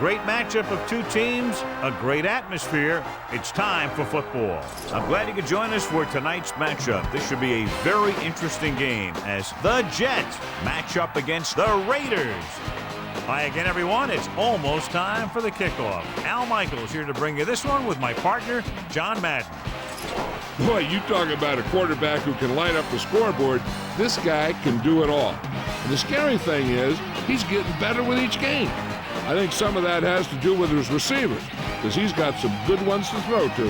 great matchup of two teams, a great atmosphere. It's time for football. I'm glad you could join us for tonight's matchup. This should be a very interesting game as the Jets match up against the Raiders. Hi again, everyone. It's almost time for the kickoff. Al Michaels here to bring you this one with my partner, John Madden. Boy, you talk about a quarterback who can light up the scoreboard. This guy can do it all. And the scary thing is, he's getting better with each game. I think some of that has to do with his receivers, because he's got some good ones to throw to.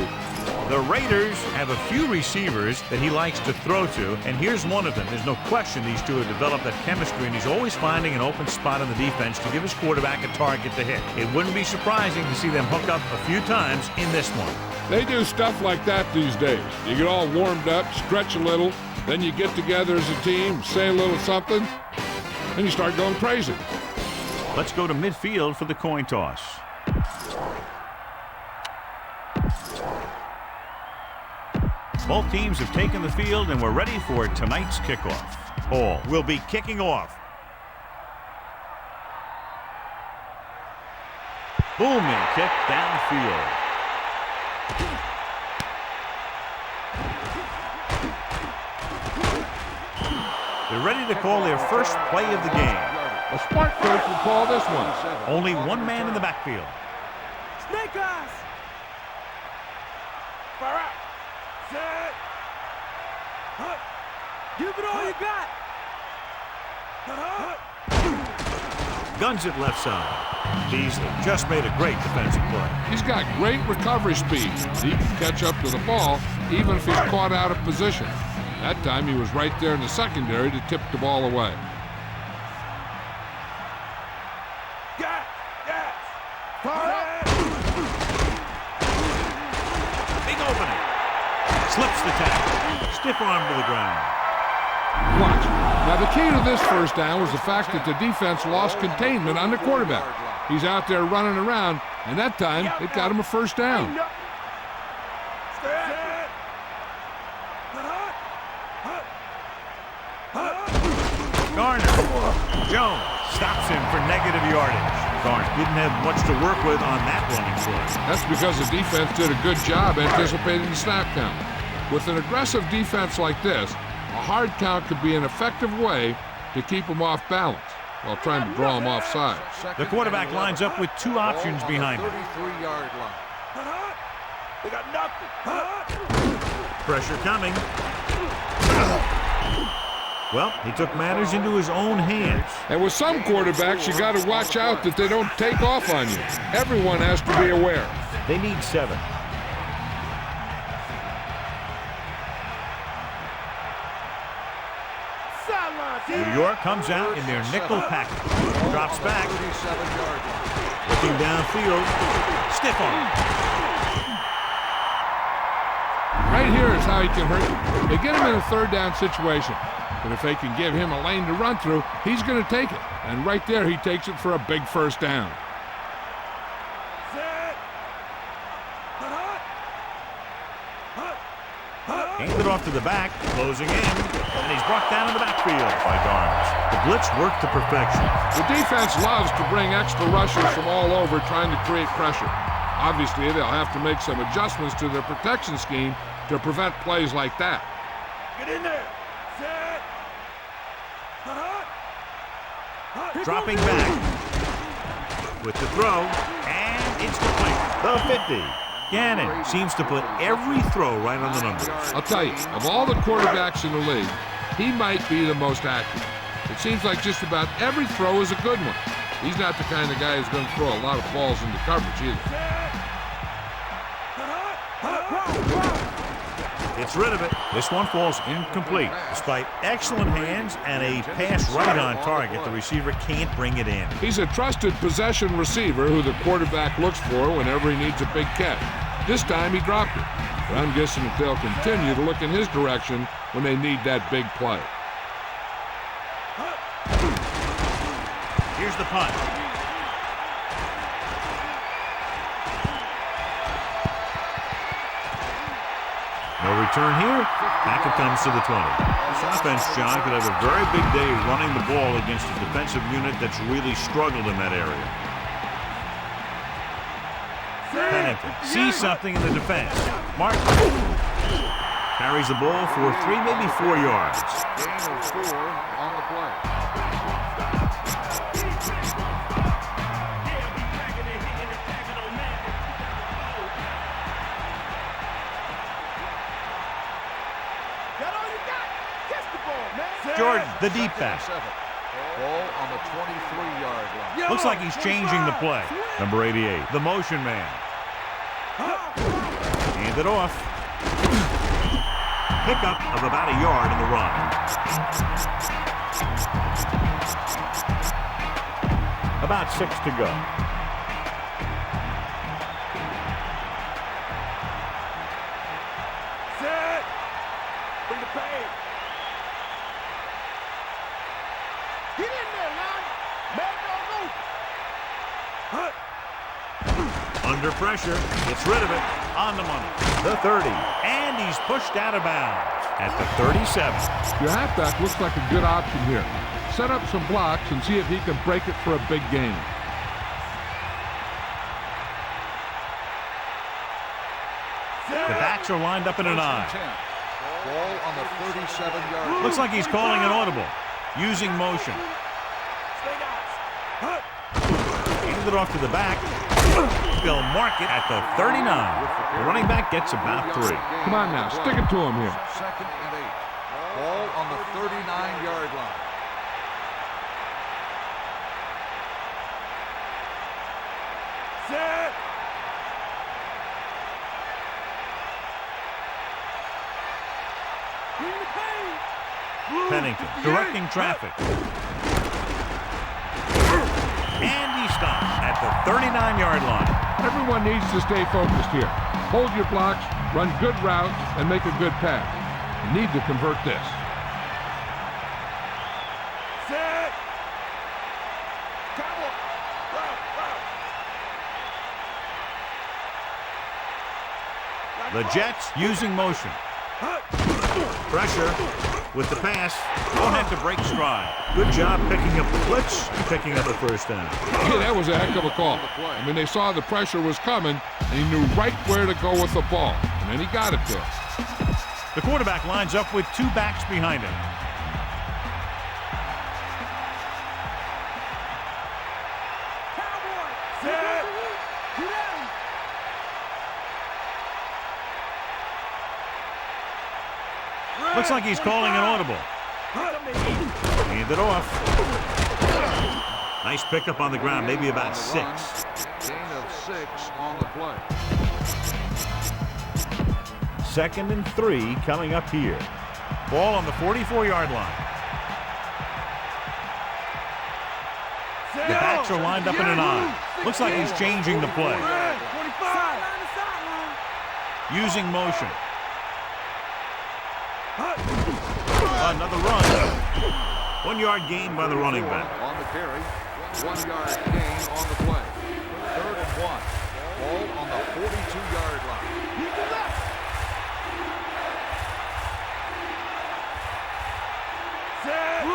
The Raiders have a few receivers that he likes to throw to, and here's one of them. There's no question these two have developed that chemistry, and he's always finding an open spot on the defense to give his quarterback a target to hit. It wouldn't be surprising to see them hook up a few times in this one. They do stuff like that these days. You get all warmed up, stretch a little, then you get together as a team, say a little something, and you start going crazy. Let's go to midfield for the coin toss. Both teams have taken the field, and we're ready for tonight's kickoff. Hall will be kicking off. Booming kick downfield. They're ready to call their first play of the game. A smart coach will call this one. Only one man in the backfield. Snake eyes! Fire out! Set! Hut! Give it all you got! Guns it left side. Beasley just made a great defensive play. He's got great recovery speed. He can catch up to the ball even if he's caught out of position. That time he was right there in the secondary to tip the ball away. Gas! Gas! Fire! Big opening. Slips the tackle. Stiff arm to the ground. Watch. Now the key to this first down was the fact that the defense lost containment on the quarterback. He's out there running around, and that time it got him a first down. Garner. Jones stops him for negative yardage. Garner didn't have much to work with on that running play. That's because the defense did a good job anticipating the snap count. With an aggressive defense like this, a hard count could be an effective way to keep them off balance while trying to draw them offside. The quarterback lines up with two options behind him. 33-yard line. They got nothing. Pressure coming. Well, he took matters into his own hands. And with some quarterbacks, you got to watch out that they don't take off on you. Everyone has to be aware. They need 7. New York comes out in their nickel package. Drops back. Looking downfield. Stiff arm. Right here is how he can hurt you. They get him in a third down situation. But if they can give him a lane to run through, he's going to take it. And right there, he takes it for a big first down. Hands it off to the back, closing in, and he's brought down in the backfield by Barnes. The blitz worked to perfection. The defense loves to bring extra rushers from all over trying to create pressure. Obviously, they'll have to make some adjustments to their protection scheme to prevent plays like that. Get in there! Set! Dropping back with the throw, and it's complete. The 50. Gannon seems to put every throw right on the numbers. I'll tell you, of all the quarterbacks in the league, he might be the most accurate. It seems like just about every throw is a good one. He's not the kind of guy who's going to throw a lot of balls into coverage either. Gets rid of it. This one falls incomplete. Despite excellent hands and a pass right on target, the receiver can't bring it in. He's a trusted possession receiver who the quarterback looks for whenever he needs a big catch. This time he dropped it. But I'm guessing that they'll continue to look in his direction when they need that big play. Here's the punt. No return here. Back it comes to the 20. This offense, John, could have a very big day running the ball against a defensive unit that's really struggled in that area. Pennington sees something in the defense. Martin carries the ball for 3, maybe 4 yards. Gain of 4 on the play. Jordan, the deep back. Ball on the 23-yard line. Looks like he's changing the play. Number 88, the motion man. Hand it off. Pickup of about a yard in the run. About 6 to go. Set. Bring the pain. Get in there, man. Man, go. Under pressure, gets rid of it, on the money. The 30, and he's pushed out of bounds at the 37. Your halfback looks like a good option here. Set up some blocks and see if he can break it for a big gain. The backs are lined up in an eye. Ball on the 37-yard line. Looks like he's calling an audible, using motion. Handed it off to the back. They'll mark it at the 39. The running back gets about 3. Come on now, stick it to him here. 2nd and 8. Ball on the 39-yard line. Set. Bring the pain. Pennington directing traffic. And he stops at the 39-yard line. Everyone needs to stay focused here. Hold your blocks, run good routes, and make a good pass. You need to convert this. Set. Cowboy. The Jets using motion. Pressure with the pass. Won't have to break stride. Good job picking up the blitz, picking up the first down. Yeah, that was a heck of a call. I mean, they saw the pressure was coming, and he knew right where to go with the ball. And then he got it there. The quarterback lines up with 2 backs behind him. Cowboy. Set. Get down. Looks like he's calling an audible. Hand it off. Nice pickup on the ground, maybe about 6. Gain of 6 on the play. 2nd and 3 coming up here. Ball on the 44-yard line. The backs are lined up in an eye. Looks like he's changing the play. 25. Using motion. Another run. 1-yard gain by the running back. On the carry. 1-yard gain on the play. 3rd and 1. Ball on the 42-yard line.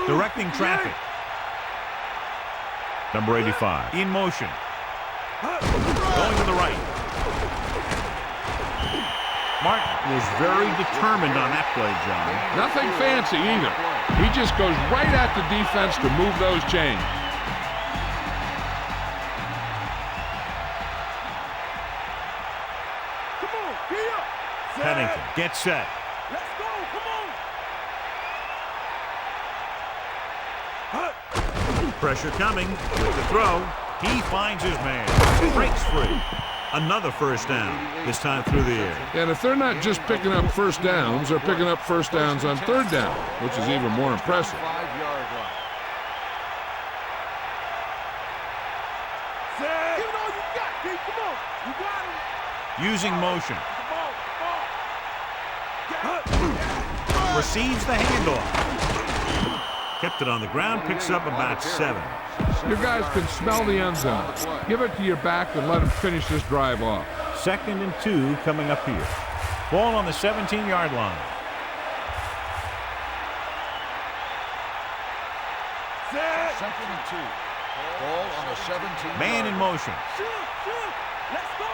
Directing traffic. Number 85 in motion. Going to the right. Martin was very determined on that play, John. Nothing fancy either. He just goes right at the defense to move those chains. Come on, get up. Pennington gets set. Let's go, come on. Pressure coming with the throw. He finds his man. Breaks free. Another first down, this time through the air. And if they're not just picking up first downs, they're picking up first downs on 3rd down, which is even more impressive. 5-yard line. Set. Give it all you got, D. Come on. You got him. Using motion. Come on. Receives the handoff. Kept it on the ground, picks up about 7. Your guys can smell the end zone. Give it to your back and let him finish this drive off. 2nd and 2 coming up here. Ball on the 17-yard line. Set. 2nd and 2. Ball on the 17. Man in motion. Shoot. Let's go.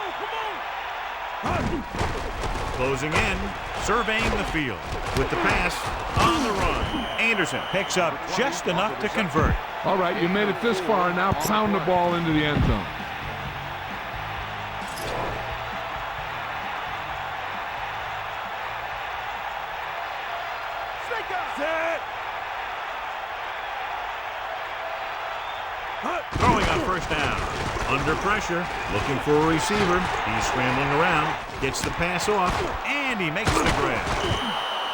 Closing in, surveying the field. With the pass, on the run. Anderson picks up just enough to convert. All right, you made it this far. Now pound the ball into the end zone. Set. Throwing on first down. Under pressure, looking for a receiver. He's scrambling around, gets the pass off, and he makes the grab.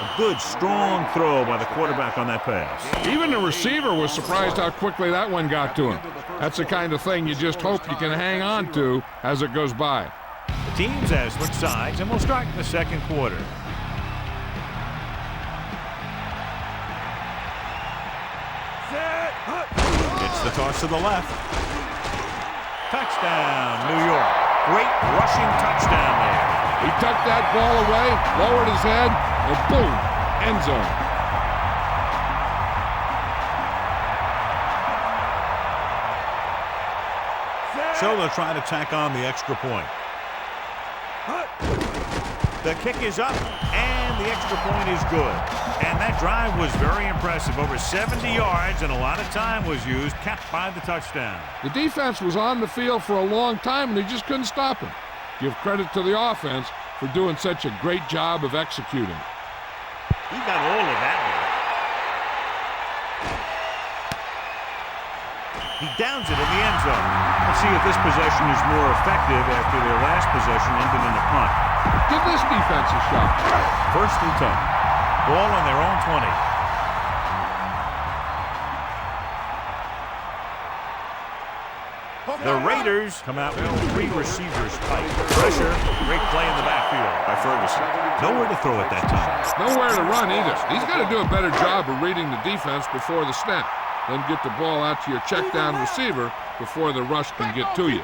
A good, strong throw by the quarterback on that pass. Even the receiver was surprised how quickly that one got to him. That's the kind of thing you just hope you can hang on to as it goes by. The teams have switched sides, and we'll start in the second quarter. Set. It's the toss to the left. Touchdown, New York. Great rushing touchdown there. He tucked that ball away, lowered his head, and boom, end zone. So they'll try to tack on the extra point. The kick is up, and the extra point is good. And that drive was very impressive. Over 70 yards, and a lot of time was used, capped by the touchdown. The defense was on the field for a long time, and they just couldn't stop him. Give credit to the offense for doing such a great job of executing. He got all of that one. He downs it in the end zone. Let's see if this possession is more effective after their last possession ended in a punt. Give this defense a shot. 1st and 10. Ball on their own 20. The Raiders come out with 3 receivers tight. Pressure, great play in the backfield by Ferguson. Nowhere to throw at that time. Nowhere to run either. He's got to do a better job of reading the defense before the snap. Then get the ball out to your check down receiver before the rush can get to you.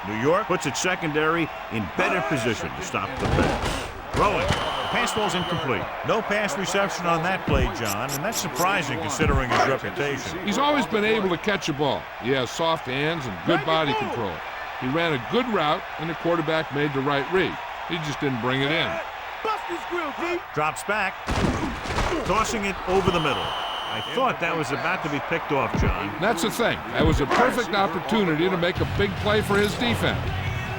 New York puts its secondary in better position to stop the pass. Throwing. The pass ball's incomplete. No pass reception on that play, John, and that's surprising considering his reputation. He's always been able to catch a ball. He has soft hands and good body control. He ran a good route, and the quarterback made the right read. He just didn't bring it in. Bust his grill, D. Drops back. Tossing it over the middle. I thought that was about to be picked off, John. That's the thing. That was a perfect opportunity to make a big play for his defense.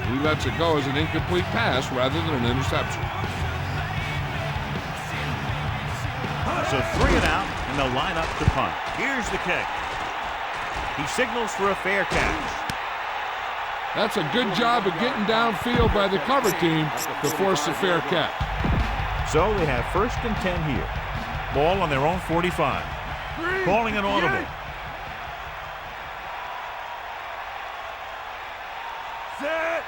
He lets it go as an incomplete pass rather than an interception. So 3 and out, and they'll line up to punt. Here's the kick. He signals for a fair catch. That's a good job of getting downfield by the cover team to force a fair catch. So they have 1st and 10 here. Ball on their own 45. Calling an audible. Set.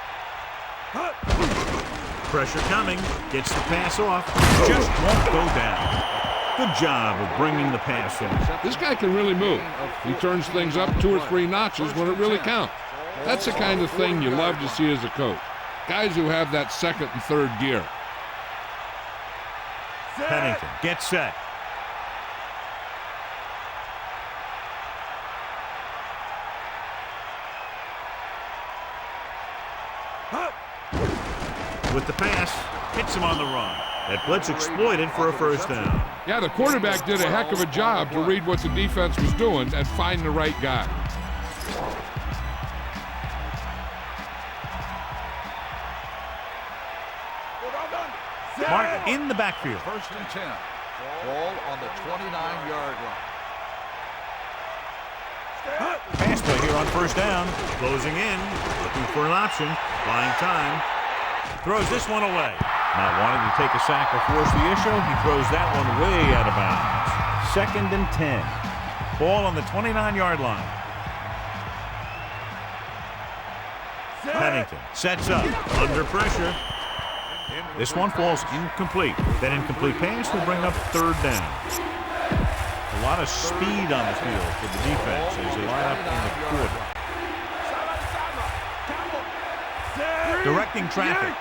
Pressure coming. Gets the pass off. Just won't go down. Good job of bringing the pass in. This guy can really move. He turns things up 2 or 3 notches when it really counts. That's the kind of thing you love to see as a coach. Guys who have that 2nd and 3rd gear. Pennington gets set. With the pass, hits him on the run. That blitz exploited for a 1st down. Yeah, the quarterback did a heck of a job to read what the defense was doing and find the right guy. Martin in the backfield. 1st and 10. Ball on the 29-yard line. Pass play here on 1st down. Closing in. Looking for an option. Buying time. Throws this one away. Not wanting to take a sack or force the issue, he throws that one way out of bounds. 2nd and 10. Ball on the 29-yard line. Pennington sets up. Under pressure. This one falls incomplete. That incomplete pass will bring up 3rd down. A lot of speed on the field for the defense as they line up in the quarter. Directing traffic.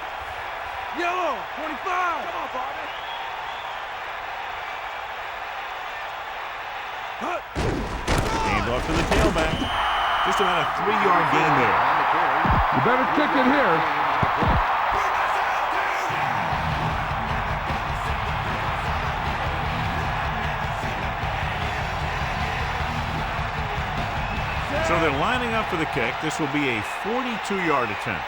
Yellow, 25. Come on, Bobby. Hand off to the tailback. Just about a 3-yard gain there. You better kick it here. play. So they're lining up for the kick. This will be a 42-yard attempt.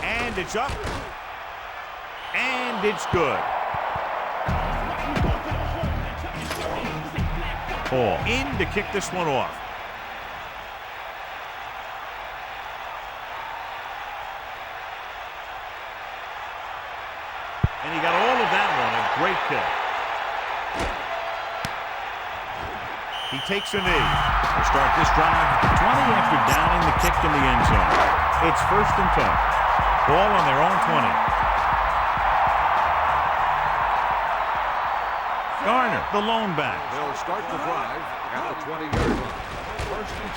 And it's up. And it's good. Paul in to kick this one off. And he got all of that one. A great kick. He takes a knee. They start this drive 20 after downing the kick in the end zone. It's 1st and 10. Ball on their own 20. Garner, the lone back. They'll start the drive at the 20-yard line. 1st and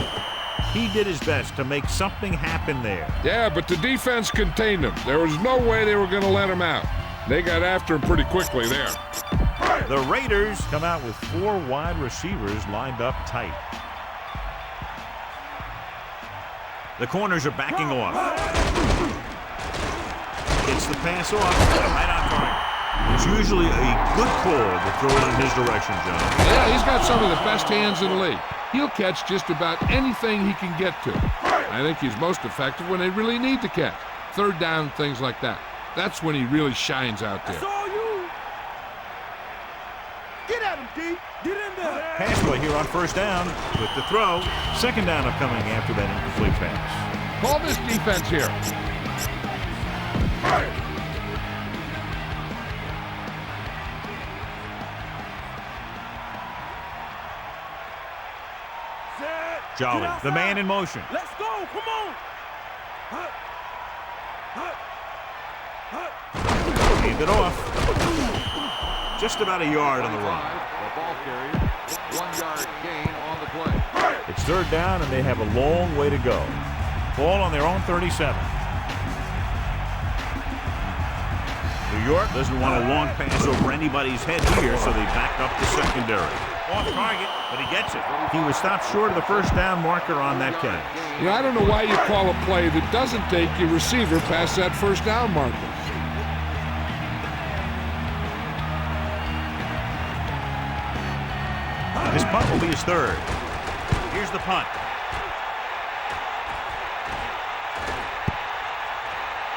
10. He did his best to make something happen there. Yeah, but the defense contained him. There was no way they were going to let him out. They got after him pretty quickly there. The Raiders come out with 4 wide receivers lined up tight. The corners are backing off. Gets the pass off. Right on target. It's usually a good call to throw it in his direction, John. Yeah, he's got some of the best hands in the league. He'll catch just about anything he can get to. I think he's most effective when they really need to catch. 3rd down, things like that. That's when he really shines out there. That's all you. Get at him, D. Get in there. Pass play here on 1st down with the throw. 2nd down upcoming after that incomplete pass. Call this defense here. Jolly, the man in motion. Let's go. Come on. Hand it off. Just about a yard on the run. The ball carrier, 1-yard gain on the play. It's 3rd down, and they have a long way to go. Ball on their own 37. New York doesn't want a long pass over anybody's head here, so they back up the secondary. Off target, but he gets it. He was stopped short of the 1st down marker on that catch. You know, I don't know why you call a play that doesn't take your receiver past that 1st down marker. This punt will be his 3rd. Here's the punt.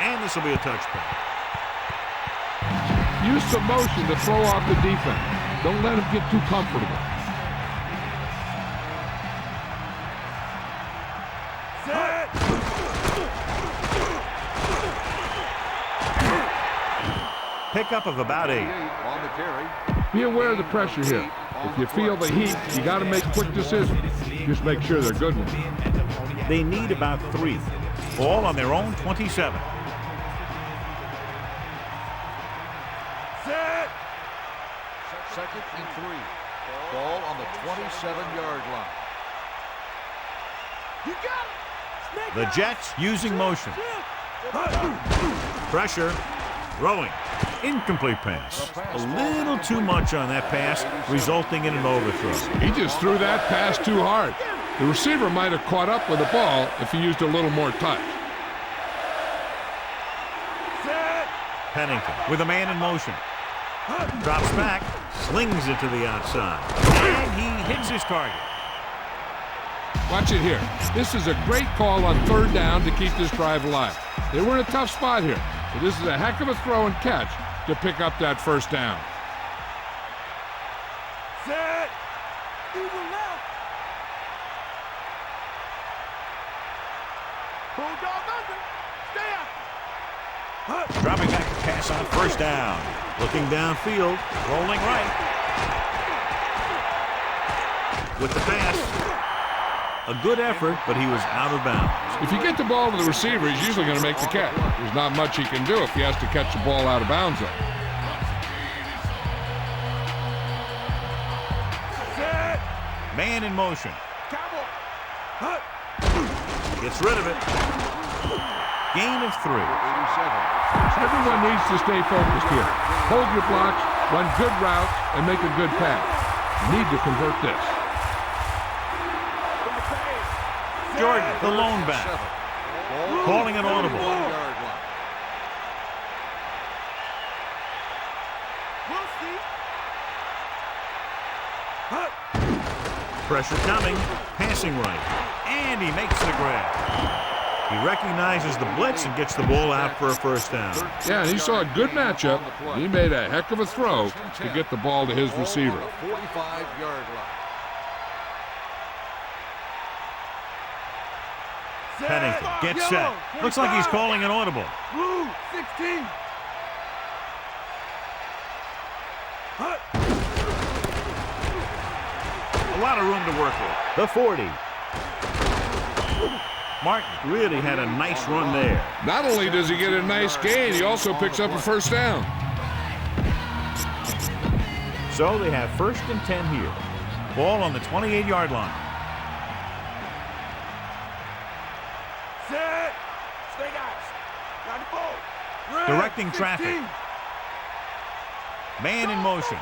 And this will be a touchback. Use some motion to throw off the defense. Don't let him get too comfortable. Set. Pickup of about 8. On the carry. Be aware of the pressure here. If you feel the heat, you got to make quick decisions. Just make sure they're good ones. They need about 3. Ball on their own 27. Set. 2nd and 3. Ball on the 27-yard line. You got it. Snake The out. Jets using motion. Pressure. Throwing. Incomplete pass. A little too much on that pass, resulting in an overthrow. He just threw that pass too hard. The receiver might have caught up with the ball if he used a little more touch. Set. Pennington with a man in motion. Drops back, slings it to the outside. And he hits his target. Watch it here. This is a great call on 3rd down to keep this drive alive. They were in a tough spot here, but this is a heck of a throw and catch to pick up that 1st down. Set. Eagle left. Bulldog under. Stay out. Dropping back to pass on 1st down. Looking downfield, rolling right. With the pass. A good effort, but he was out of bounds. If you get the ball to the receiver, he's usually going to make the catch. There's not much he can do if he has to catch the ball out of bounds, though. Set. Man in motion. Cowboy. Gets rid of it. Gain of 3. 87. Everyone needs to stay focused here. Hold your blocks, run good routes, and make a good pass. You need to convert this. Jordan, the lone back. Calling an audible. Pressure coming. Passing right. And he makes the grab. He recognizes the blitz and gets the ball out for a first down. Yeah, and he saw a good matchup. He made a heck of a throw to get the ball to his receiver. 45-yard line. Pennington gets set. Looks like he's calling an audible. Blue, 16. A lot of room to work with. The 40. Martin really had a nice run there. Not only does he get a nice gain, he also picks up a first down. So they have 1st and 10 here. Ball on the 28-yard line. Set. Stay guys. Got the ball. Red, Directing 16. traffic. Man in motion.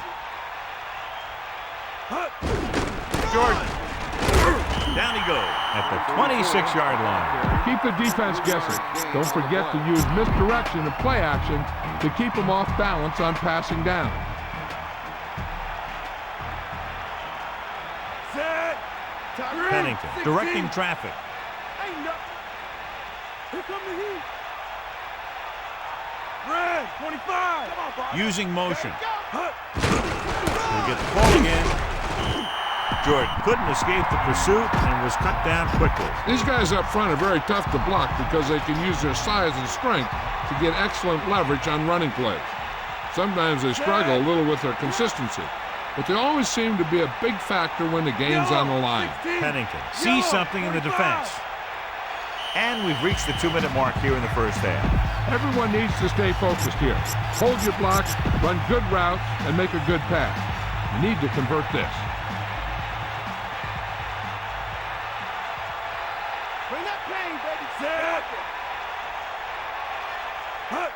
Jordan. Down he goes at the 26-yard line. Keep the defense guessing. Don't forget to use misdirection and play action to keep them off balance on passing down. Set. Pennington directing traffic. Ain't nothing. Here come the heat. Red, 25. Come on, Bob. Using motion. Hut. He'll get the ball again. Jordan couldn't escape the pursuit and was cut down quickly. These guys up front are very tough to block because they can use their size and strength to get excellent leverage on running plays. Sometimes they struggle a little with their consistency, but they always seem to be a big factor when the game's on the line. Pennington sees something in the defense. And we've reached the 2-minute mark here in the first half. Everyone needs to stay focused here. Hold your blocks, run good routes, and make a good pass. You need to convert this. Bring that pain, baby. Set. Hut.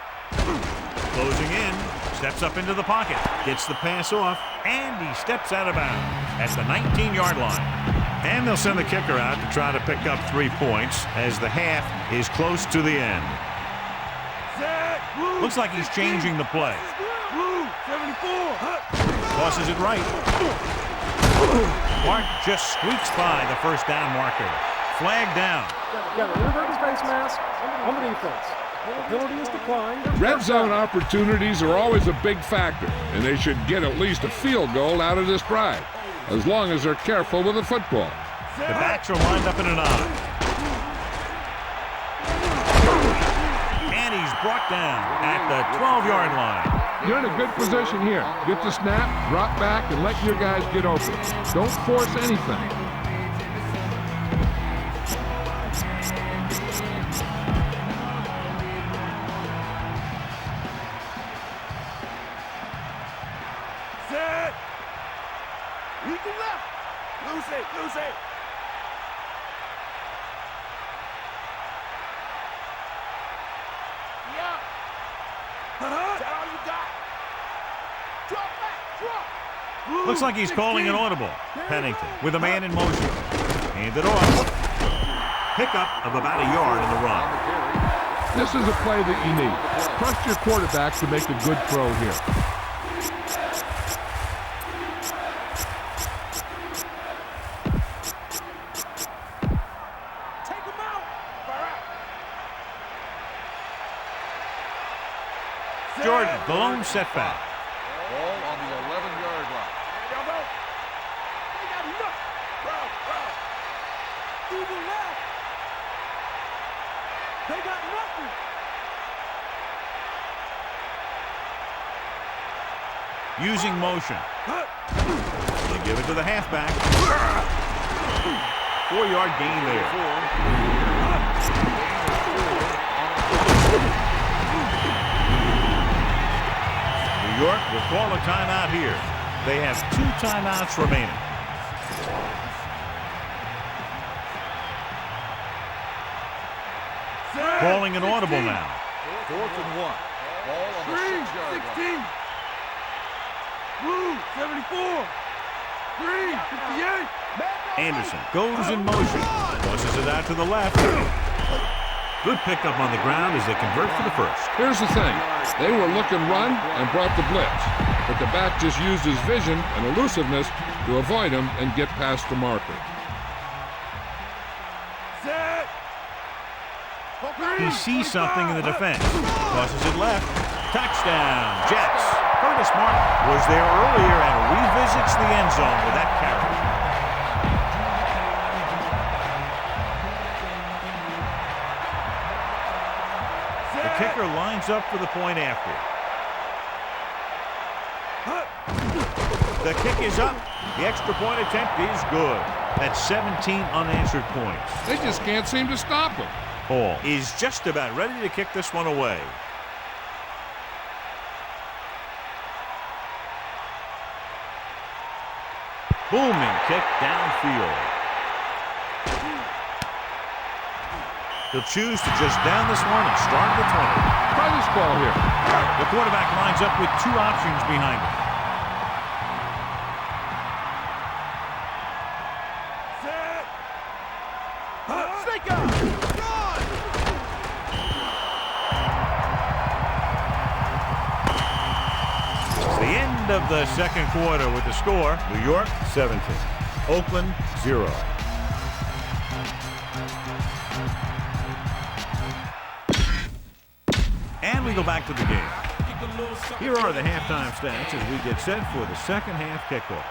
Closing in, steps up into the pocket, gets the pass off, and he steps out of bounds at the 19-yard line. And they'll send the kicker out to try to pick up 3 points as the half is close to the end. Set. Blue, Looks like he's changing the play. Blue, 74. Hut. Tosses it right. Mark just squeaks by the first down marker. Flag down. Got an inadvertent face mask on the defense. The penalty is declined. Red zone opportunities are always a big factor, and they should get at least a field goal out of this drive, as long as they're careful with the football. The backs are lined up in an eye. And he's brought down at the 12-yard line. You're in a good position here. Get the snap, drop back, and let your guys get open. Don't force anything. Set. Lead to left. Lose it, lose it. Yeah. That's all you got. Drop back, drop. Blue, Looks like he's 16. calling an audible. Pennington with a man in motion. Hand it off. Pickup of about a yard in the run. This is a play that you need. Trust your quarterback to make a good throw here. Take him out. Fire out. Set. Jordan, the lone setback. Ball on the 11-yard line. There y'all go. They got enough. Bro. To the left. They got nothing. Using motion. They give it to the halfback. 4-yard gain there. New York will call a timeout here. They have 2 timeouts remaining. Calling an audible now. 4th and 1. Ball on the Green, 6-yard line. 16. Blue, 74. Anderson goes in motion. Tosses it out to the left. Good pickup on the ground as they convert for the first. Here's the thing. They were looking run and brought the blitz. But the back just used his vision and elusiveness to avoid him and get past the marker. He sees something in the defense. Tosses it left. Touchdown, Jets. Curtis Martin was there earlier and revisits the end zone with that carry. The kicker lines up for the point after. The kick is up. The extra point attempt is good. That's 17 unanswered points. They just can't seem to stop him. Hall is just about ready to kick this one away. Booming kick downfield. He'll choose to just down this one and start the 20. Try this ball here. The quarterback lines up with two options behind him. Of the second quarter with the score, New York 17, Oakland 0. And we go back to the game. Here are the halftime stats as we get set for the second half kickoff.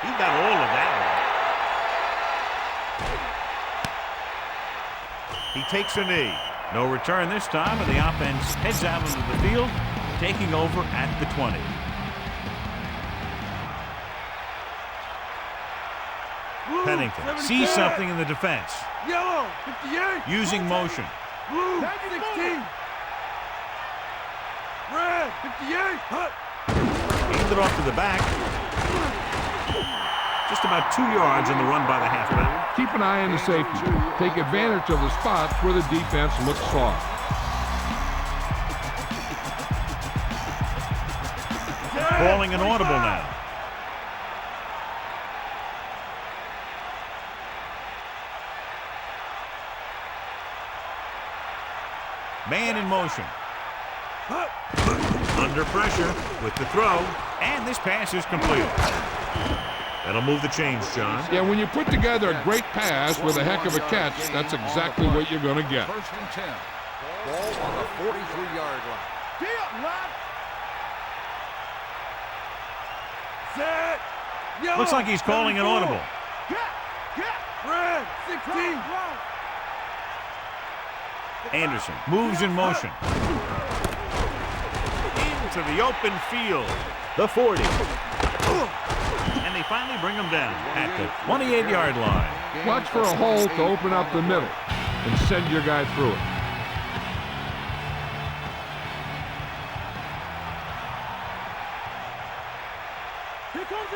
He got all of that one. He takes a knee. No return this time, and the offense heads out into the field, taking over at the 20. Blue, Pennington 17. sees something in the defense. Yellow, 58. Using motion. Blue, 16. Red, 58. Aimed it off to the back. Just about 2 yards in the run by the halfback. Keep an eye on the safety. Take advantage of the spots where the defense looks soft. Calling an audible now. Man in motion. Under pressure with the throw, and this pass is complete. That'll move the chains, John. Yeah, when you put together a great pass with a heck of a catch, that's exactly what you're going to get. First and 10. Ball on the 43-yard line. Set. Yellow, Looks like he's calling an audible. Red, 16. Anderson moves in motion. Into the open field. The 40. And they finally bring him down at the 28-yard line. Watch for a hole to open up the middle and send your guy through it.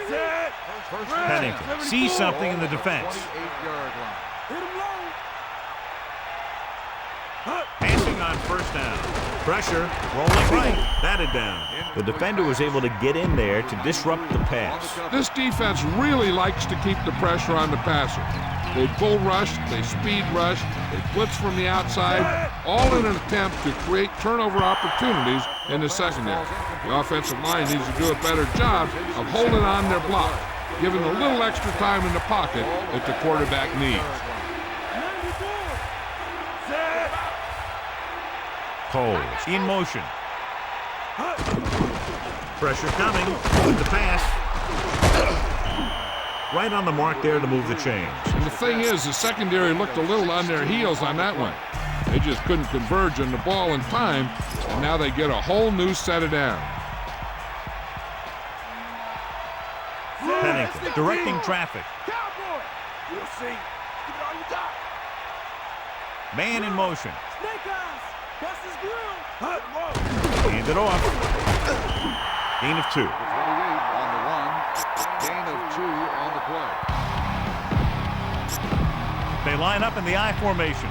Set. Pennington sees something in the defense. 28-yard line. Hit him low. Passing on first down. Pressure, rolling right, batted down. The defender was able to get in there to disrupt the pass. This defense really likes to keep the pressure on the passer. They bull rush, they speed rush, they blitz from the outside, all in an attempt to create turnover opportunities in the secondary. The offensive line needs to do a better job of holding on their block, giving a little extra time in the pocket that the quarterback needs. Coles in motion. Pressure coming with the pass. Right on the mark there to move the chains. And the thing is, the secondary looked a little on their heels on that one. They just couldn't converge on the ball in time, and now they get a whole new set of downs. Pennington directing traffic. Cowboy. We'll see. Give it all you got. Man in motion. Snake eyes. Bust his grill. Hand it off. Gain of 2. 28 on the run. Gain of 2 on the play. They line up in the I formation.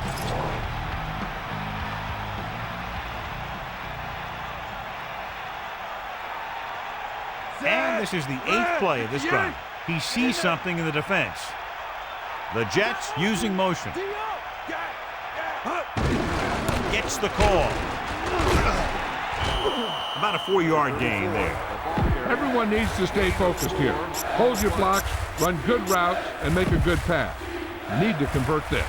And this is the 8th play of this drive. He sees something in the defense. The Jets using motion. Gets the call. About a 4-yard gain there. Everyone needs to stay focused here. Hold your blocks, run good routes, and make a good pass. You need to convert this.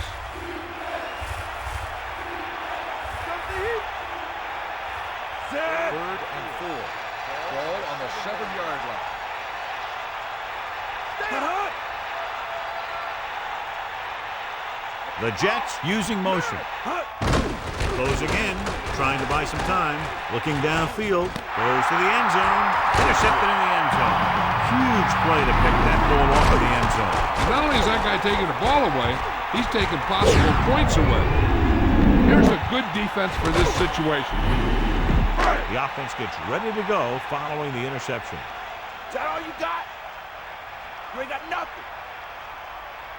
Third and 4. Ball on the 7-yard line. The Jets using motion. Closing in, trying to buy some time. Looking downfield, goes to the end zone. Intercepted in the end zone. Huge play to pick that ball off of the end zone. Not only is that guy taking the ball away, he's taking possible points away. Here's a good defense for this situation. The offense gets ready to go following the interception. Is that all you got? You ain't got nothing.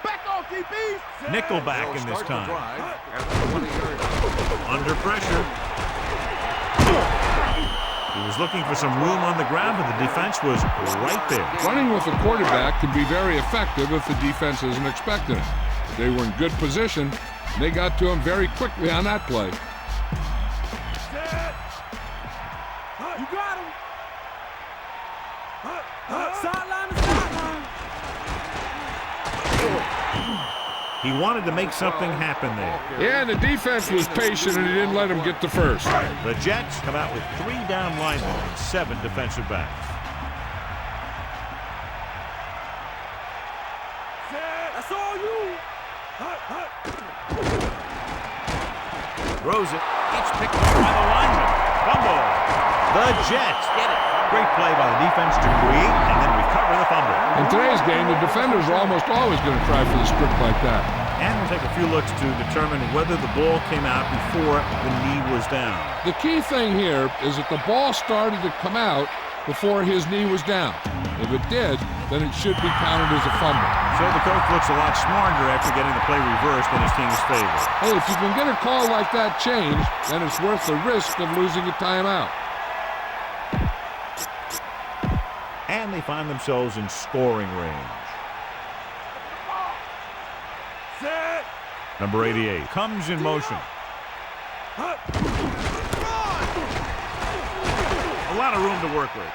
Back off, DBs. Nickelback in this time. At the 20-yard line. Under pressure. He was looking for some room on the ground, but the defense was right there. Running with the quarterback can be very effective if the defense isn't expecting it. They were in good position, and they got to him very quickly on that play. You got him. Sideline to sideline. He wanted to make something happen there. Yeah, and the defense was patient, and he didn't let him get to first. The Jets come out with 3 down linemen and 7 defensive backs. That's all you. Throws it. It's picked up by the lineman. Fumble. The Jets get it. Great play by the defense to create and then recover the fumble. In today's game, the defenders are almost always going to try for the strip like that. And we'll take a few looks to determine whether the ball came out before the knee was down. The key thing here is that the ball started to come out before his knee was down. If it did, then it should be counted as a fumble. So the coach looks a lot smarter after getting the play reversed in his team's favor. Hey, if you can get a call like that changed, then it's worth the risk of losing a timeout. And they find themselves in scoring range. Number 88 comes in motion. A lot of room to work with.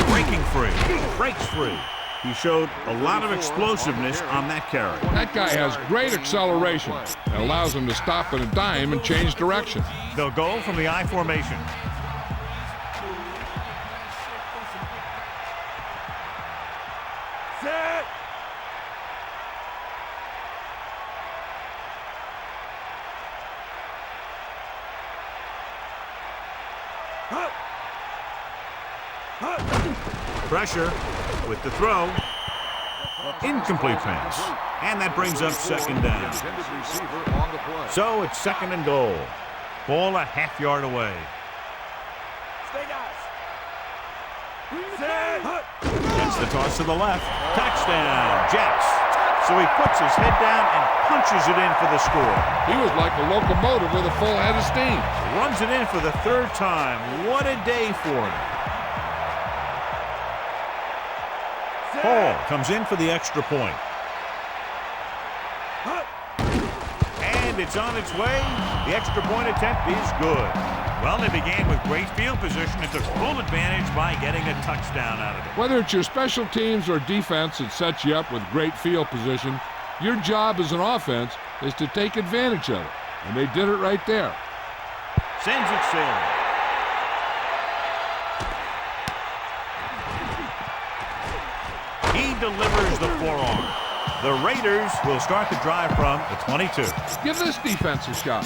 Breaking free. Breaks free. He showed a lot of explosiveness on that carry. That guy has great acceleration. It allows him to stop at a dime and change direction. They'll go from the I formation. Pressure with the throw. Incomplete pass. And that brings up second down. So it's 2nd and goal. Ball a half-yard away. Gets the toss to the left. Touchdown, Jets. So he puts his head down and punches it in for the score. He was like a locomotive with a full head of steam. Runs it in for the 3rd time. What a day for him. Hall comes in for the extra point. And it's on its way. The extra point attempt is good. Well, they began with great field position and took full advantage by getting a touchdown out of it. Whether it's your special teams or defense that sets you up with great field position, your job as an offense is to take advantage of it. And they did it right there. Sends it sailing. He delivers the forearm. The Raiders will start the drive from the 22. Give this defense a shot.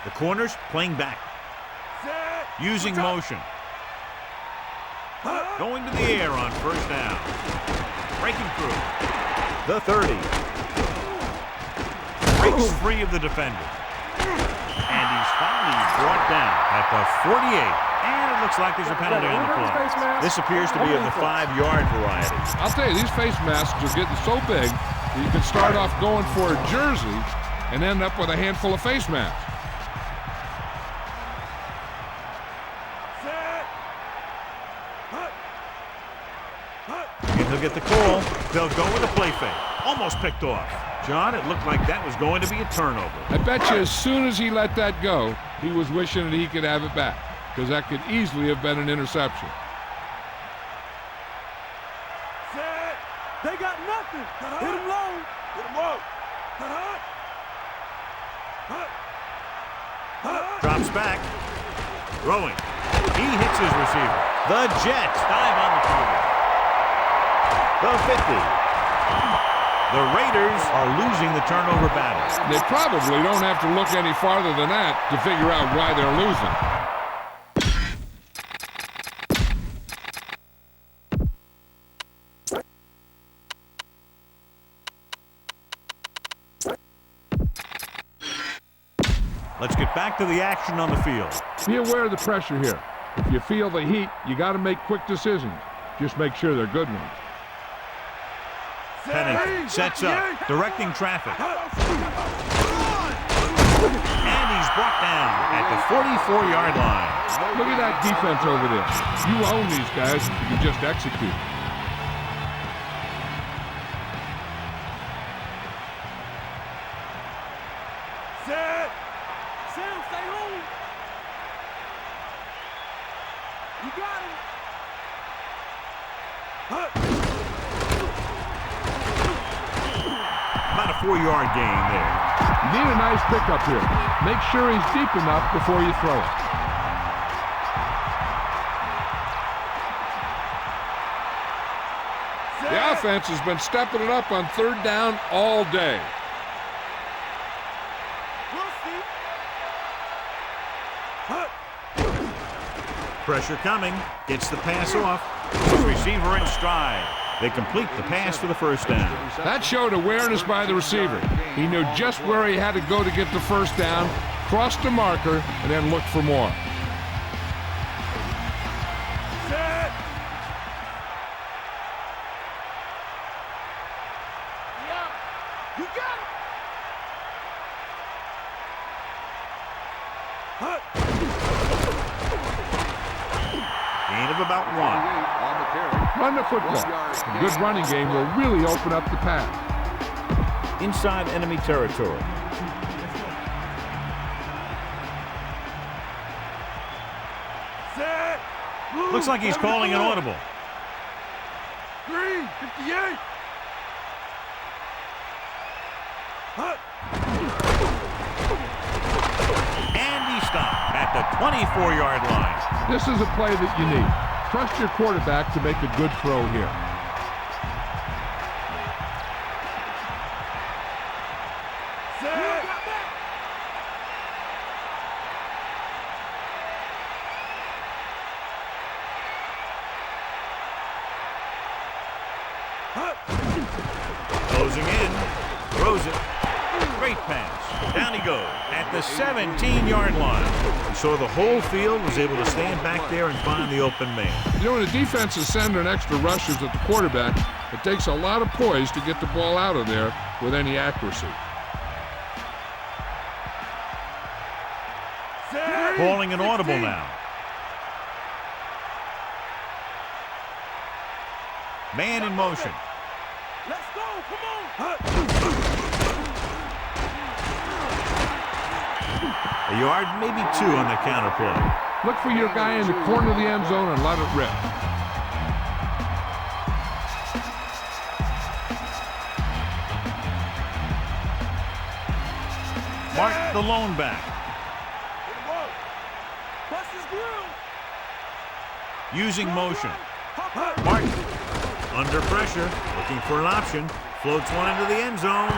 The corners playing back. Using motion. Going to the air on 1st down. Breaking through. The 30. Breaks free of the defender. And he's finally brought down at the 48. And it looks like there's a penalty on the play. This appears to be of the 5-yard variety. I'll tell you, these face masks are getting so big that you can start off going for a jersey and end up with a handful of face masks. And he'll get the call. They'll go with a play fake. Almost picked off. John, it looked like that was going to be a turnover. I bet you as soon as he let that go, he was wishing that he could have it back, because that could easily have been an interception. Set. They got nothing. Hit him low. Hit him low. Drops back. Throwing. He hits his receiver. The Jets dive on the field. The 50. The Raiders are losing the turnover battle. They probably don't have to look any farther than that to figure out why they're losing. Let's get back to the action on the field. Be aware of the pressure here. If you feel the heat, you got to make quick decisions. Just make sure they're good ones. Pennington sets up, directing traffic. And he's brought down at the 44-yard line. Look at that defense over there. You own these guys if you can just execute. Set. Sam, stay home. You got him. About a 4-yard gain there. You need a nice pickup here. Make sure he's deep enough before you throw it. The offense has been stepping it up on third down all day. Pressure coming. Gets the pass off. His receiver in stride. They complete the pass for the first down. That showed awareness by the receiver. He knew just where he had to go to get the first down, crossed the marker, and then looked for more. Set. Yeah. You got it. Gain of about 1. On the carry. Run the football. A good running game will really open up the pass. Inside enemy territory. Set. Looks like he's calling an audible. 358. And he stopped at the 24-yard line. This is a play that you need. Trust your quarterback to make a good throw here. Set. Closing in. Throws it. Great pass. Down he goes at the 17-yard line. And so the whole field was able to stand back there and find the open man. You know, when the defense is sending extra rushers at the quarterback, it takes a lot of poise to get the ball out of there with any accuracy. Set. Calling an audible now. Man in motion. Let's go. Come on. A yard, maybe 2 on the counter play. Look for your guy in the corner of the end zone and let it rip. Mark the lone back. Bust his grill. Using motion. Mark under pressure, looking for an option. Floats one into the end zone.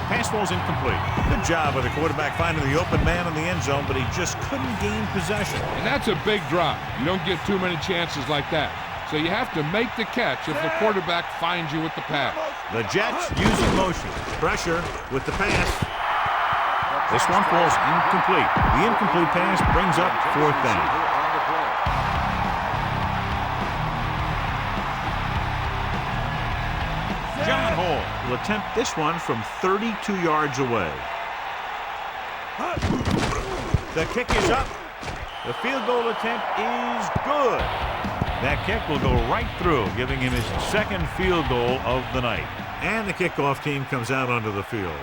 Pass ball's incomplete. Good job of the quarterback finding the open man in the end zone, but he just couldn't gain possession. And that's a big drop. You don't get too many chances like that. So you have to make the catch if the quarterback finds you with the pass. The Jets using motion. Pressure with the pass. This one falls incomplete. The incomplete pass brings up 4th down. John Hall will attempt this one from 32 yards away. The kick is up. The field goal attempt is good. That kick will go right through, giving him his second field goal of the night. And the kickoff team comes out onto the field.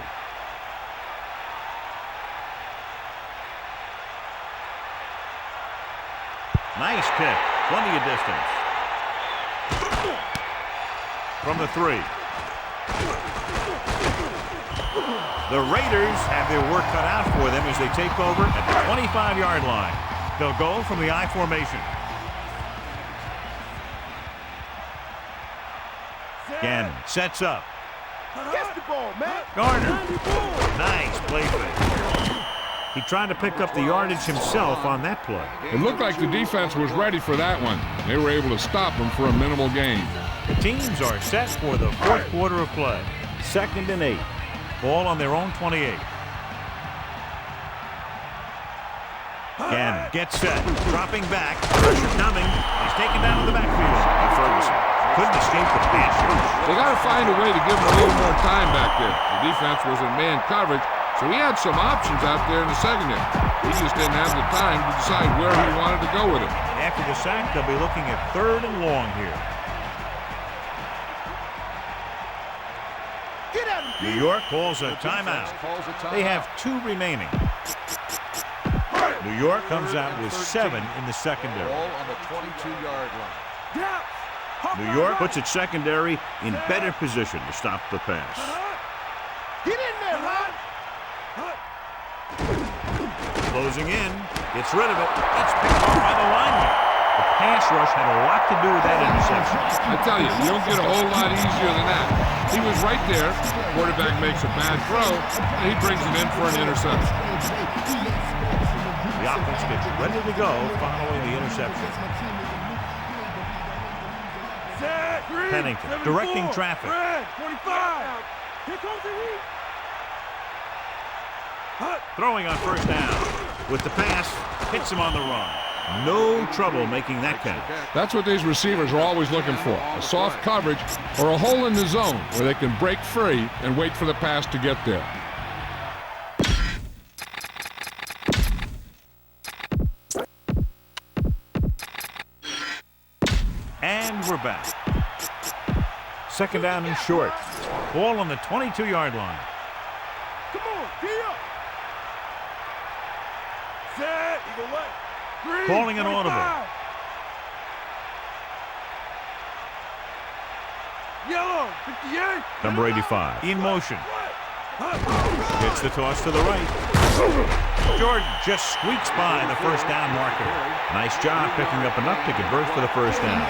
Nice kick. Plenty of distance. From the 3. The Raiders have their work cut out for them as they take over at the 25-yard line. They'll go from the I formation. Again, sets up. Catch the ball, man. Garner. Nice play fake. He tried to pick up the yardage himself on that play. It looked like the defense was ready for that one. They were able to stop him for a minimal gain. The teams are set for the fourth quarter of play. 2nd and 8. Ball on their own 28. Again, gets set. Dropping back. Pressure coming. He's taken down in the backfield. Ferguson couldn't escape the pass. They got to find a way to give him a little more time back there. The defense was in man coverage, so he had some options out there in the secondary. He just didn't have the time to decide where he wanted to go with it. After the sack, they'll be looking at 3rd and long here. New York calls a timeout. They have 2 remaining. New York comes out with 7 in the secondary. Ball on the 22-yard line. New York puts its secondary in better position to stop the pass. Get in there, Ron. Closing in, gets rid of it. It's picked off by the lineman. The pass rush had a lot to do with that interception. I tell you, you don't get a whole lot easier than that. He was right there. Quarterback makes a bad throw, and he brings it in for an interception. The offense gets ready to go following the interception. Pennington directing traffic. 25. Here comes the heat. Throwing on 1st down. With the pass, hits him on the run. No trouble making that count. That's what these receivers are always looking for, a soft coverage or a hole in the zone where they can break free and wait for the pass to get there. And we're back. 2nd down and short. Ball on the 22-yard line. Come on, get up. Set. Eagle left. Green, Calling an audible. 25. Yellow, 58. Number 85 in motion. Gets the toss to the right. Jordan just squeaks by the 1st down marker. Nice job picking up enough to convert for the 1st down.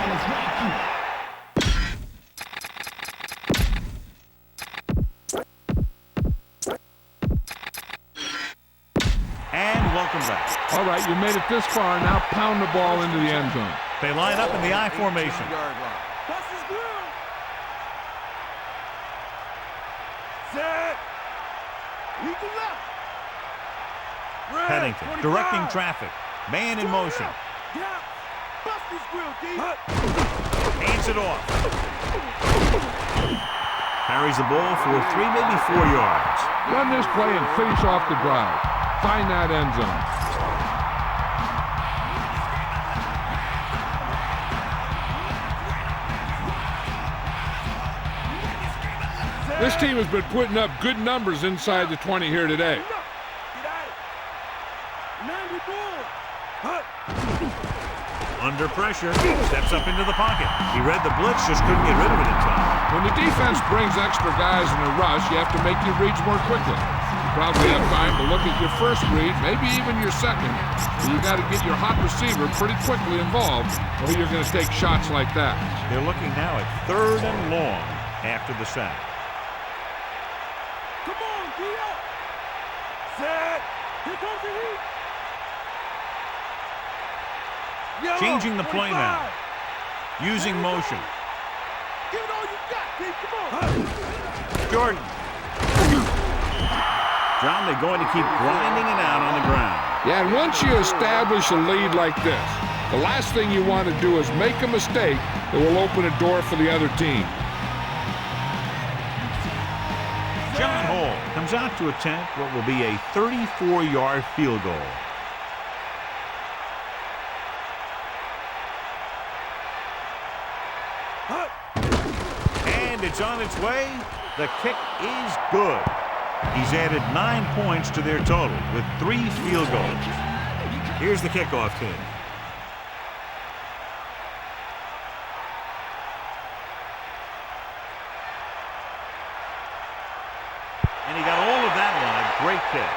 And welcome back. All right, you made it this far. Now pound the ball into the end zone. They line up in the I formation. Pass is good. Set. Eagle left. Red, Pennington 25. directing traffic. Man in motion. Yeah. Bust his grill, D. Hands it off. Carries the ball for 3, maybe 4 yards. Run this play and finish off the drive. Find that end zone. This team has been putting up good numbers inside the 20 here today. Under pressure, steps up into the pocket. He read the blitz, just couldn't get rid of it in time. When the defense brings extra guys in a rush, you have to make your reads more quickly. You probably have time to look at your first read, maybe even your second. But you got to get your hot receiver pretty quickly involved, or you're going to take shots like that. They're looking now at 3rd and long after the sack. Come on, D up. Set. Here comes the heat. Yellow, Changing the play 25. now. Using motion. Give it all you got, D. Come on. Jordan. John, they're going to keep grinding it out on the ground. Yeah, and once you establish a lead like this, the last thing you want to do is make a mistake that will open a door for the other team. John Hall comes out to attempt what will be a 34-yard field goal. And it's on its way. The kick is good. He's added 9 points to their total with 3 field goals. Here's the kickoff team. And he got all of that on a great kick.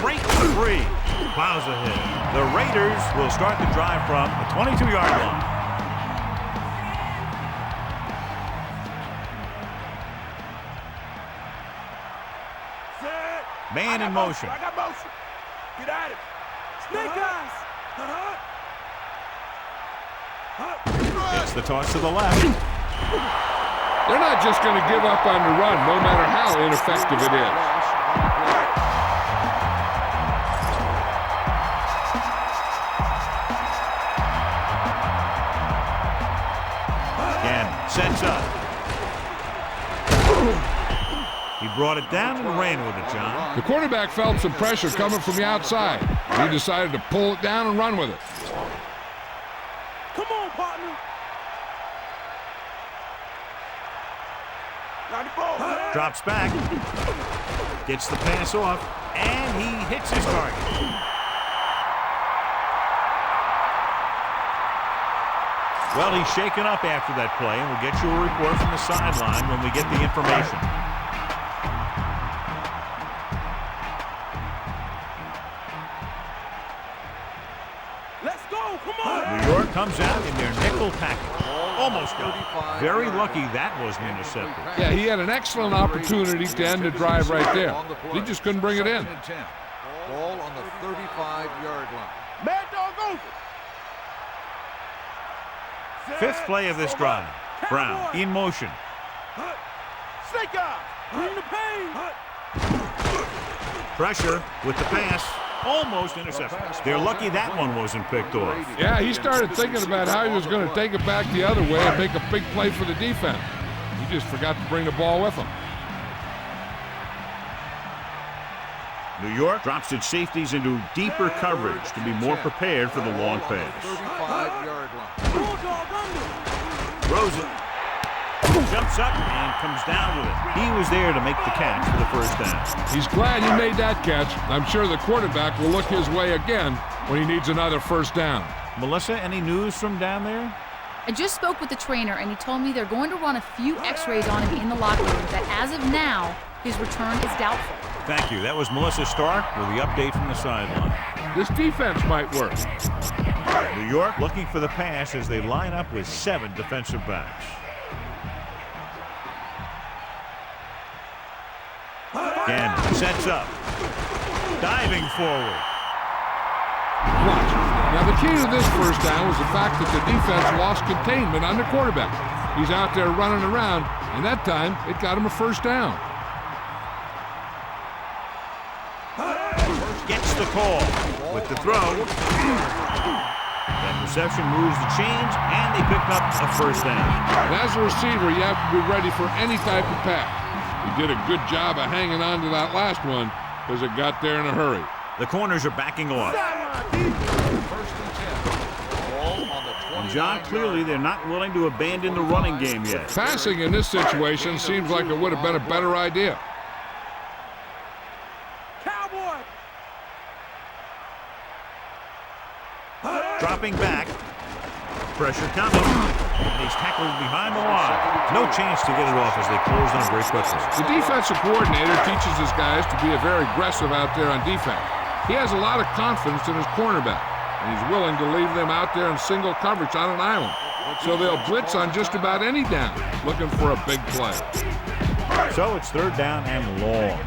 Breaks free. Plows ahead. The Raiders will start the drive from the 22-yard line. Man in motion. I got motion. Get at it. Snake eyes. Gets the toss to the left. They're not just going to give up on the run, no matter how ineffective it is. Again, sets up. He brought it down and ran with it, John. The quarterback felt some pressure coming from the outside. He decided to pull it down and run with it. Come on, partner. Drops back. Gets the pass off. And he hits his target. Well, he's shaken up after that play, and we'll get you a report from the sideline when we get the information. Let's go. Come on. New York comes out in their nickel package. Almost got it. Very lucky that wasn't intercepted. Yeah, he had an excellent opportunity to end the drive right there. He just couldn't bring it in. Ball on the 35-yard line. Mad dog over. Fifth play of this drive. Brown in motion. Snake eye. Bring the pain. Pressure with the pass. Almost intercepted. They're lucky that one wasn't picked off. Yeah, he started thinking about how he was going to take it back the other way and make a big play for the defense. He just forgot to bring the ball with him. New York drops its safeties into deeper coverage to be more prepared for the long pass. 35-yard line. Throws it. Jumps up and comes down with it. He was there to make the catch for the first down. He's glad he made that catch. I'm sure the quarterback will look his way again when he needs another first down. Melissa, any news from down there? I just spoke with the trainer, and he told me they're going to run a few x-rays on him in the locker room, that as of now, his return is doubtful. Thank you. That was Melissa Stark with the update from the sideline. This defense might work. New York looking for the pass as they line up with 7 defensive backs. Again, sets up. Diving forward. Watch. Now, the key to this first down was the fact that the defense lost containment on the quarterback. He's out there running around, and that time, it got him a first down. Gets the call with the throw. That reception moves the chains, and they pick up a first down. And as a receiver, you have to be ready for any type of pass. He did a good job of hanging on to that last one because it got there in a hurry. The corners are backing off. First and 10. Ball on the 20. And John, clearly they're not willing to abandon the running game yet. Passing in this situation seems like it would have been a better idea. Cowboy. Dropping back. Pressure coming. And he's tackled behind the line. No chance to get it off as they close on very quickly. The defensive coordinator teaches his guys to be very aggressive out there on defense. He has a lot of confidence in his cornerback, and he's willing to leave them out there in single coverage on an island. So they'll blitz on just about any down, looking for a big play. So it's third down and long.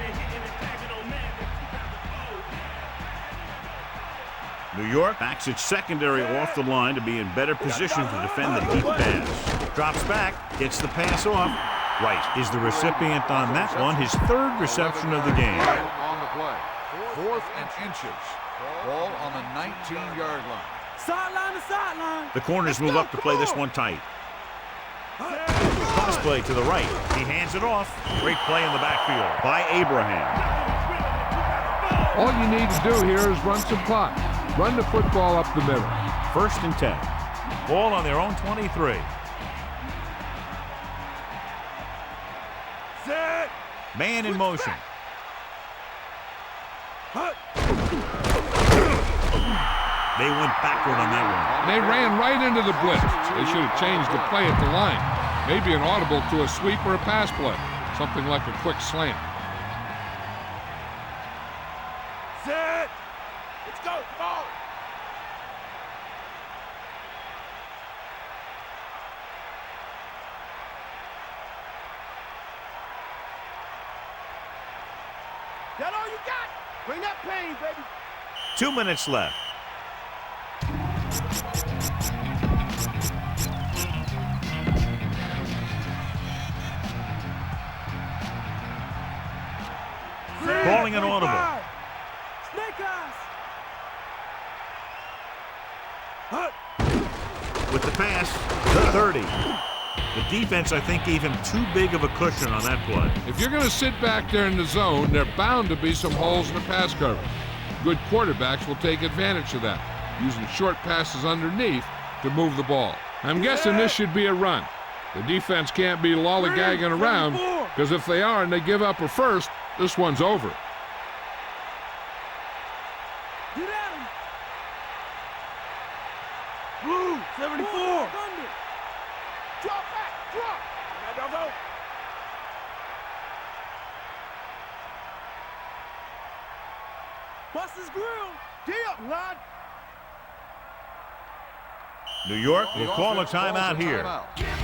New York backs its secondary off the line to be in better position to defend the deep pass. Drops back, gets the pass off. Wright is the recipient on that one, his 3rd reception of the game. On the play. 4th and inches. Ball on the 19-yard line. Sideline to sideline. The corners move up to play this one tight. Cross play to the right. He hands it off. Great play in the backfield by Abraham. All you need to do here is run some clock. Run the football up the middle. 1st and 10. Ball on their own 23. Set. Man in motion. They went backward on that one. They ran right into the blitz. They should have changed the play at the line. Maybe an audible to a sweep or a pass play. Something like a quick slant. Set. Let's go. Ball. That all you got? Bring that pain, baby. 2 minutes left. Calling an audible. Snake eyes. With the pass, the 30. The defense, I think, gave him too big of a cushion on that play. If you're going to sit back there in the zone, there are bound to be some holes in the pass coverage. Good quarterbacks will take advantage of that, using short passes underneath to move the ball. I'm guessing this should be a run. The defense can't be lollygagging around, because if they are and they give up a first, this one's over. Get at him. Blue, 74. Drop back, drop. Now, doggo. Bust his grill. D up, lad. New York will call a timeout here.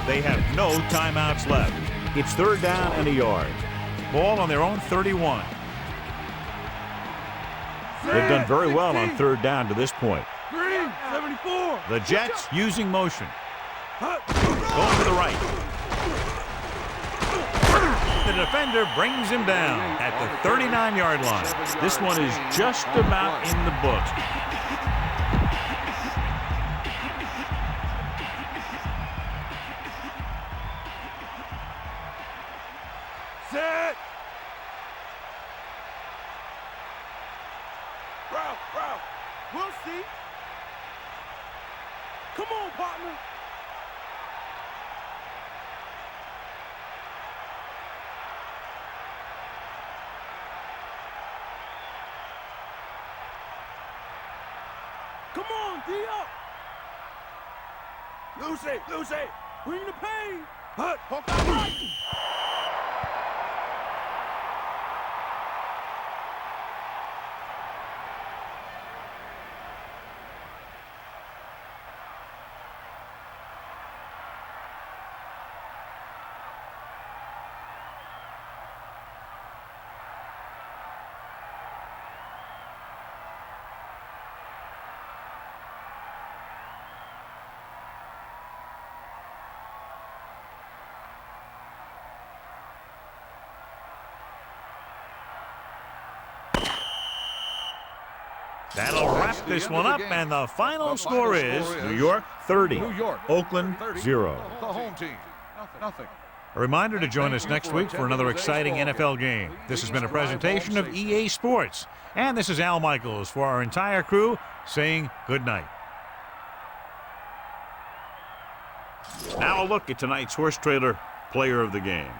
They have no timeouts left. It's 3rd down and a yard. Ball on their own 31. They've done very well on 3rd down to this point. Green, 74. The Jets using motion. Going to the right. The defender brings him down at the 39-yard line. This one is just about in the books. Set. Route. We'll see. Come on, partner. Come on, D up. Lucy. Bring the pain. Hut. That'll wrap this one up, and the final score is New York 30, Oakland 0. The home team, nothing. A reminder to join us next week for another exciting NFL game. This has been a presentation of EA Sports, and this is Al Michaels for our entire crew saying good night. Now a look at tonight's horse trailer player of the game.